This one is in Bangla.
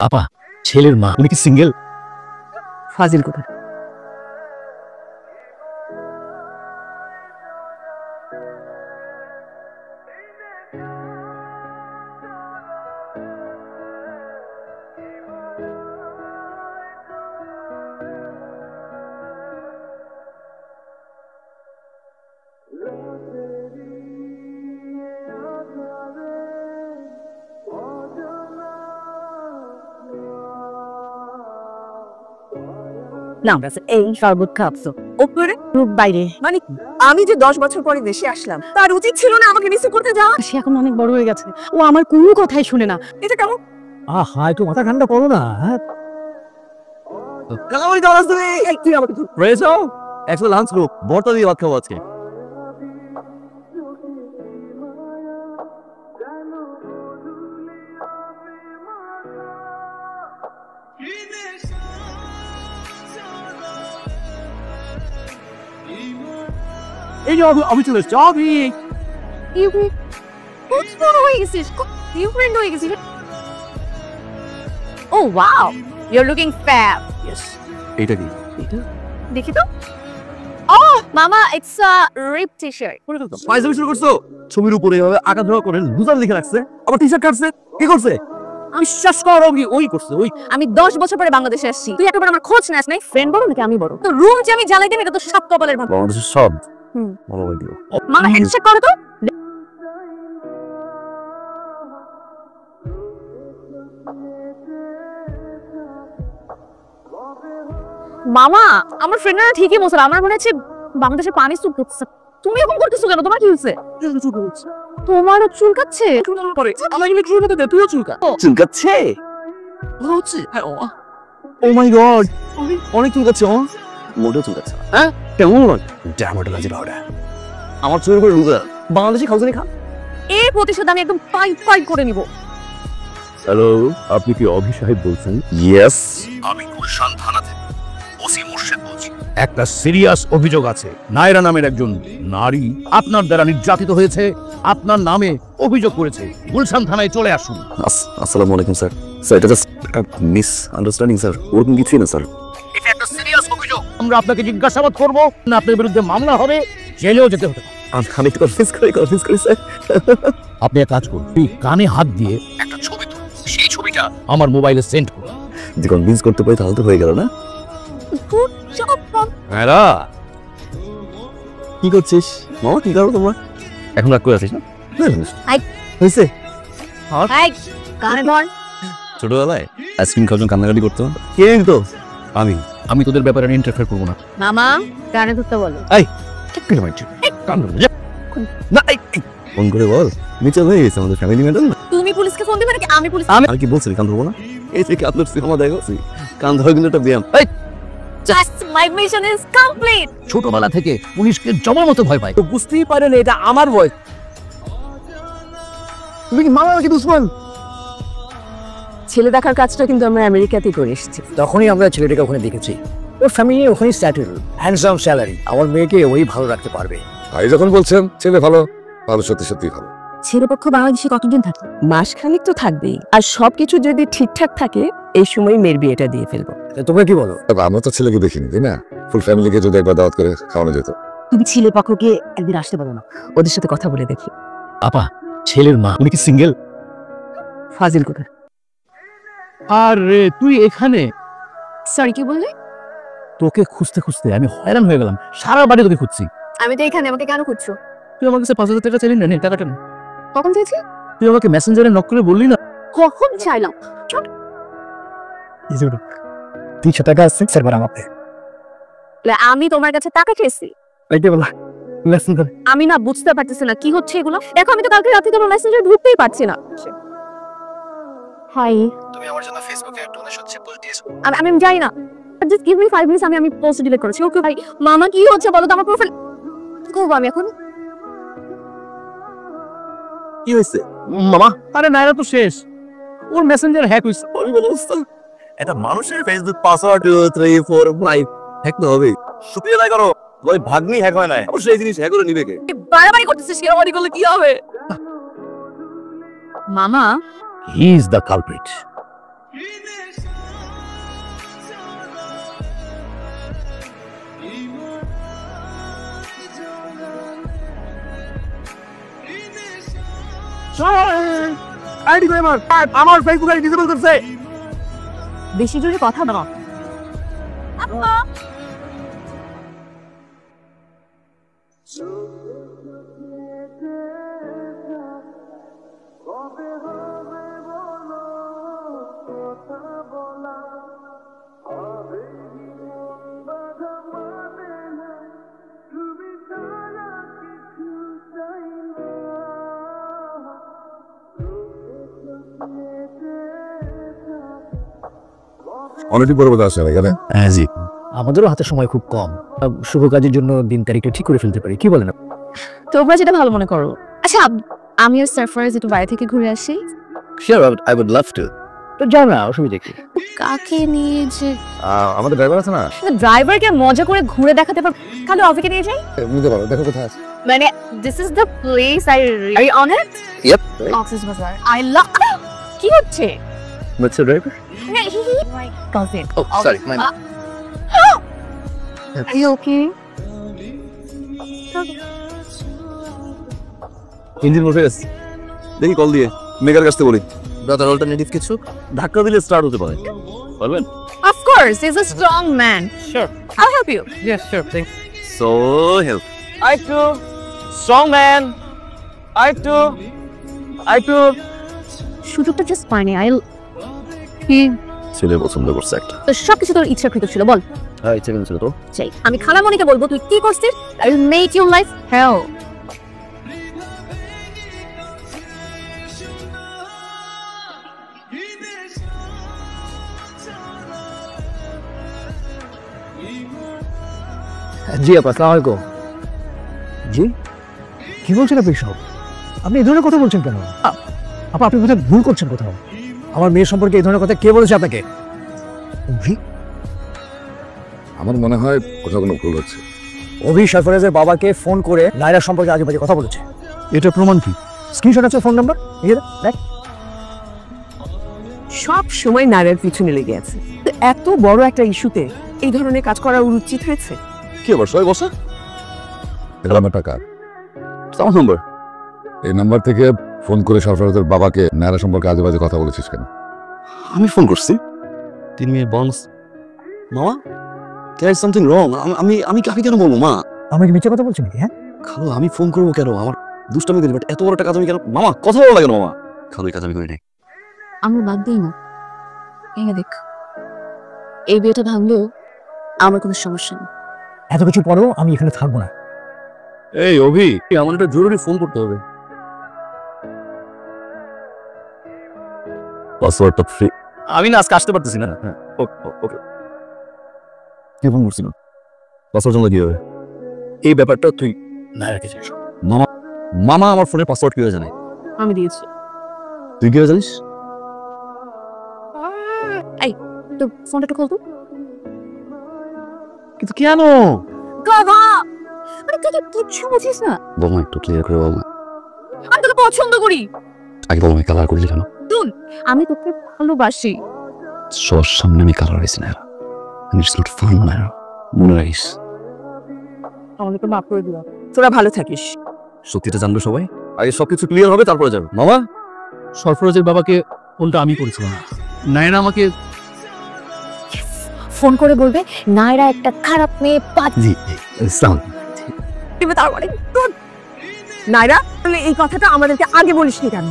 আপা ছেলের মা উনি কি সিঙ্গেল? ফাজিল কথা। না এই শরবত খাচ্ছো ওপরে রূপ বাইরে মানে আমি যে 10 বছর পরে দেশে আসলাম তার উচিত ছিল না আমাকে রিসিভ করতে যাওয়া। সে এখন অনেক বড় হয়ে গেছে, ও আমার কোনো কথাই শুনে না। এটা কেমন? আহা একটু মাথা ঠান্ডা করো না। কাকামণি কেমন আছো তুমি? এই তুই আমাকে ধর। রেসো একশো লাঞ্চ গ্রুপ বর্তা দিয়ে ভাত খাবো আজকে। এই যে আমি চলে এসছি। Oh wow, you're looking fab. এইটা কি? দেখি তো। Oh, mama, it's a ripped t-shirt. পায়জামি শুরু করছো? ছবির উপরে এভাবে আঁকা ধরা করে লুজার লিখে রাখছে, আবার টি-শার্ট কাটছে। কি করছে? বিশ্বাস করো কি ওই করছে ওই। আমি 10 বছর পরে বাংলাদেশে আসছি, তুই একবার আমার খোঁজ নেস নাই? ফ্রেন্ড বড় নাকি আমি বড়? তো রুম যে আমি জ্বালাই দেব এটা তো সাত কপালের ভাগ। বাংলাদেশের সব ভালো দিও। মামা হ্যান্ডশেক করো তো। মামা আমার ফ্রেন্ডরা ঠিকই বলছিল, আমার মনে হচ্ছে বাংলাদেশে পানি চুল করছে। তুমি এখন করতেছো কেন? তোমার কি হয়েছে? তোমারও চুলকাচ্ছে? আমার কিন্তু চুল কাটতে তুইও চুল কাট। চুলকাচ্ছে? হচ্ছে ও মাই গড, অনেক চুলকাচ্ছে। মোটেও চুলকাচ্ছে না। হ্যাঁ কেমন লাগে? ড্যামটা লাগে বাউডা। আমার চুলের উপরে লুজা। বাংলাদেশি খাওয়া খা। এর প্রতিশোধ আমি একদম পাই করে নিব। হ্যালো, আপনি কি অভি সাহেব বলছেন? ইয়েস, আমি গুলশান থানা থেকে ওসি মুর্শেদ বলছি। একটা সিরিয়াস অভিযোগ আছে। নায়রা নামের একজন নারী আপনার দ্বারা নির্যাতিত হয়েছে, আপনার নামে অভিযোগ করেছে। গুলশান থানায় চলে আসুন। আসসালামু আলাইকুম স্যার। স্যার এটা জাস্ট মিস আন্ডারস্ট্যান্ডিং স্যার, ওরকম কিছুই না স্যার। এটা একটা সিরিয়াস অভিযোগ। আমরা আপনাকে জিজ্ঞাসাবাদ করব, না আপনার বিরুদ্ধে মামলা হবে, জেলেও যেতে হতে পারে। আমি তো কনফিউজ করি স্যার। আপনি এক কাজ করুন, কানে হাত দিয়ে একটা ছবি তুলুন, সেই ছবিটা আমার মোবাইলে সেন্ড করুন। যদি কনভিন্স করতে পারি তাহলে তো হয়ে গেল না? গুড জব মম। হ্যাঁ, কি করছিস মামা? কি করো তোমরা এখন? রাগ করে আছিস না? হাই হয়েছে? হাই কানে ধর। ছোটবেলায় আইসক্রিম খাওয়ার জন্য কান্নাকাটি করতো। কে তো? আমি তোদের ব্যাপারে ইন্টারফেয়ার করবো না। মামা কানে ধরতে বলো। ফোন করে বল মিচল হয়ে গেছে আমাদের ফ্যামিলি ম্যাটার না। তুমি পুলিশকে ফোন দিবে নাকি আমি পুলিশ? আমি কি বলছি কান ধরবো না? এই থেকে আপনার সিনেমা দেখছি, কান ধরা কিন্তু একটা ব্যায়াম। Just my mission is complete. ছোটবেলা থেকে পুলিশকে জমার মতো ভয় পায়। তো বুঝতেই পারেন এটা আমার ভয়েস। তুমি কি মামা নাকি দুশমন? ছেলে দেখার কাজটা কিন্তু আমরা আমেরিকাতেই করে এসেছি। তখনই আমরা ছেলেটাকে ওখানে দেখেছি। ওর ফ্যামিলি ওখানে সেটেল, হ্যান্ডসাম স্যালারি। আমার মেয়েকে ওই ভালো রাখতে পারবে। ভাই যখন বলছেন ছেলে ভালো, ভালো সত্যি ভালো। ছেলেপক্ষ বাংলাদেশে কতদিন থাকে? মাসখানেক তো থাকবেই, আর সবকিছু যদি ঠিকঠাক থাকে এই সময় মেয়ের বিয়েটা দিয়ে ফেলবো। তোমরা কি বলো? আমরা তো ছেলেকে দেখিনি, তাই না? ফুল ফ্যামিলিকে যদি একবার দাওয়াত করে খাওয়ানো যেত। তুমি ছেলেপক্ষকে একদিন আসতে পারো না? ওদের সাথে কথা বলে দেখি। আপা ছেলের মা উনি কি সিঙ্গেল? ফাজিল কথা। আরে তুই এখানে? সরি কি বললে? তোকে খুঁজতে খুঁজতে আমি হয়রান হয়ে গেলাম, সারা বাড়ি তোকে খুঁজছি। আমি তো এখানে, আমাকে কেন খুঁজছো? তুই আমার কাছে 5,000 টাকা চাইলি না, নে টাকাটা নে। কখন চেয়েছি? তুই আমাকে মেসেঞ্জারে নক করে বললি না? কখন চাইলাম? 300 টাকা আছে স্যার আমাকে। আমি তোমার কাছে টাকা চেয়েছি? এইটা বলা মেসেঞ্জারে। আমি না বুঝতে পারতেছি না কি হচ্ছে এগুলো। দেখো আমি তো কালকে রাতে তোমার মেসেঞ্জারে ঢুকতেই পারছি না। হাই, তুমি আমার জন্য ফেসবুকে ডোনেশন সিম্বল দিয়েছো। আমি জানি না, জাস্ট গিভ মি 5 মিনিটস। আমি পোস্ট ডিলিট করেছি। ওকে ভাই। মামা কি হচ্ছে বলো তো? আমার প্রোফাইল কি করব আমি এখন? কি হয়েছে মামা? আরে নাইরা তো শেষ, ওর মেসেঞ্জার হ্যাক হইছে। আমি বলছি এটা মানুষের ফেসবুক পাসওয়ার্ড 2 3 4 5 হ্যাক তো হবে। সুপিয়া নাই করো, ওই ভাগ্নি হ্যাক হয় না। অবশ্যই এই জিনিস হ্যাক করে নিবে কে? বাড়াবাড়ি করতেছিস কি? বাড়াবাড়ি করলে কি হবে? মামা he is the culprit. ID করে আমার ফেসবুক আইডি ডিসেবল করছে। বেশি জোরে কথা বলো। অনেকদিন পরে বোধহয় আসছে এখানে। হ্যাঁ জি, আমাদেরও হাতে সময় খুব কম। শুভ কাজের জন্য দিন তারিখটা ঠিক করে ফেলতে পারি, কি বলেন? তোমরা যেটা ভালো মনে করো। আচ্ছা আমি আর সারপ্রাইজ একটু বাইরে থেকে ঘুরে আসি। Sure, I would love to. তো যাও না, অসুবিধা কি? কাকে নিয়ে যে আমাদের ড্রাইভার আছে না, ড্রাইভারকে মজা করে ঘুরে দেখাতে পারবো, খালি অফিসে নিয়ে যাই। নিতে পারো, দেখো কোথায় আছে। মানে this is the place I really on it. Yep, Cox's Bazar. I love. কি হচ্ছে? Mister driver. My cousin. Oh sorry, my Are you okay? Engine বসে গেছে, দেখি কল দিয়ে মেকার কাছ থেকে বলি। ব্রাদার অল্টারনেটিভ কিছু ধাক্কা দিলে স্টার্ট হতে পারে, পারবেন? Of course, he's a strong man. Sure. I'll help you. Yes, sure. Thank so help. I too. Strong man. I too. সুযোগটা জাস্ট পাইনি। কি ছেলে পছন্দ করছে একটা। তো সবকিছু তোর ইচ্ছাকৃত ছিল, বল। হ্যাঁ, ইচ্ছে ছিল তো। চাই আমি খালামণিকে বলবো তুই কি করছিস। I will make your life hell. জি আপা, আসসালামু আলাইকুম। জি, কি বলছেন আপনি সব? আপনি এই ধরনের কথা বলছেন কেন? আপা, আপনি কোথাও ভুল করছেন কোথাও। আমার মেয়ের সম্পর্কে এই ধরনের কথা কে বলেছে আপনাকে? অভি? আমার মনে হয় কোথাও কোনো ভুল হচ্ছে। অভি সরফরাজের বাবাকে ফোন করে নায়রা সম্পর্কে আজে বাজে কথা বলেছে। এটা প্রমাণ কি? স্ক্রিনশট আছে, ফোন নাম্বার, দেখ। সব সময় নারীর পিছনে লেগে আছে। তো এত বড় একটা ইস্যুতে এই ধরনের কাজ করা উচিত হয়েছে? কি আবার সবাই বসা? এই নাম্বারটা কার? আমার নম্বর। এই নাম্বার থেকে ফোন করে সরফরাজের বাবাকে নায়রা সম্পর্কে আজে বাজে কথা বলেছিস কেন? আমি ফোন করছি। 3 মিনিট বনস। মামা, there is something wrong. আমি কাকে কেন বলবো মা? আমি কি মিথ্যে কথা বলছি নাকি? হ্যাঁ, খালো, আমি ফোন করবো কেন? আমার দুষ্টামি করি, বাট এত বড় একটা কাজ আমি কেন? মামা, কথা বলা কেন মামা? খালো, এই কাজ আমি করি নাই। আমরা বাদ দিই না। এই দেখ, এই বিয়েটা ভাঙলেও আমার কোনো সমস্যা নেই। এত কিছু পরেও আমি এখানে থাকবো না। এই অভি, আমার একটা জরুরি ফোন করতে হবে। পাসওয়ার্ডটা ফ্রি। আমি না আজকে আসতে পারতেছি না। হ্যাঁ, ওকে। কে ফোন করছিল? পাসওয়ার্ড জানলে কি হবে? এই ব্যাপারটা তুই নায়রাকে জানিস। মামা আমার ফোনের পাসওয়ার্ড কিভাবে জানে? আমি দিয়েছি। তুই কিভাবে জানিস? এই তো ফোনটা একটু খোল তো। কিন্তু কেন? গাধা! আরে তুই কি কিচ্ছু বুঝিস না? বলমা, একটু ক্লিয়ার করে বলমা। আমি তোকে পছন্দ করি। আগে বলমা, কালার করলি কেন? দুন, আমি তোকে ভালোবাসি। সবার সামনে আমি কালার হয়েছি না। ইটস নট ফান না, মনে রাখিস। আমাদেরকে মাফ করে দিলাম। তোরা ভালো থাকিস। সত্যিটা জানবে সবাই, আগে সবকিছু ক্লিয়ার হবে তারপরে যাবে। মামা, সরফরাজের বাবাকে ফোনটা আমি করেছিলাম। নায়রা আমাকে ফোন করে বলবে নায়রা একটা খারাপ মেয়ে। জি সাউন্ড। তারপরে নাইরা, এই কথাটা আমাদেরকে আগে বলিসনি কেন?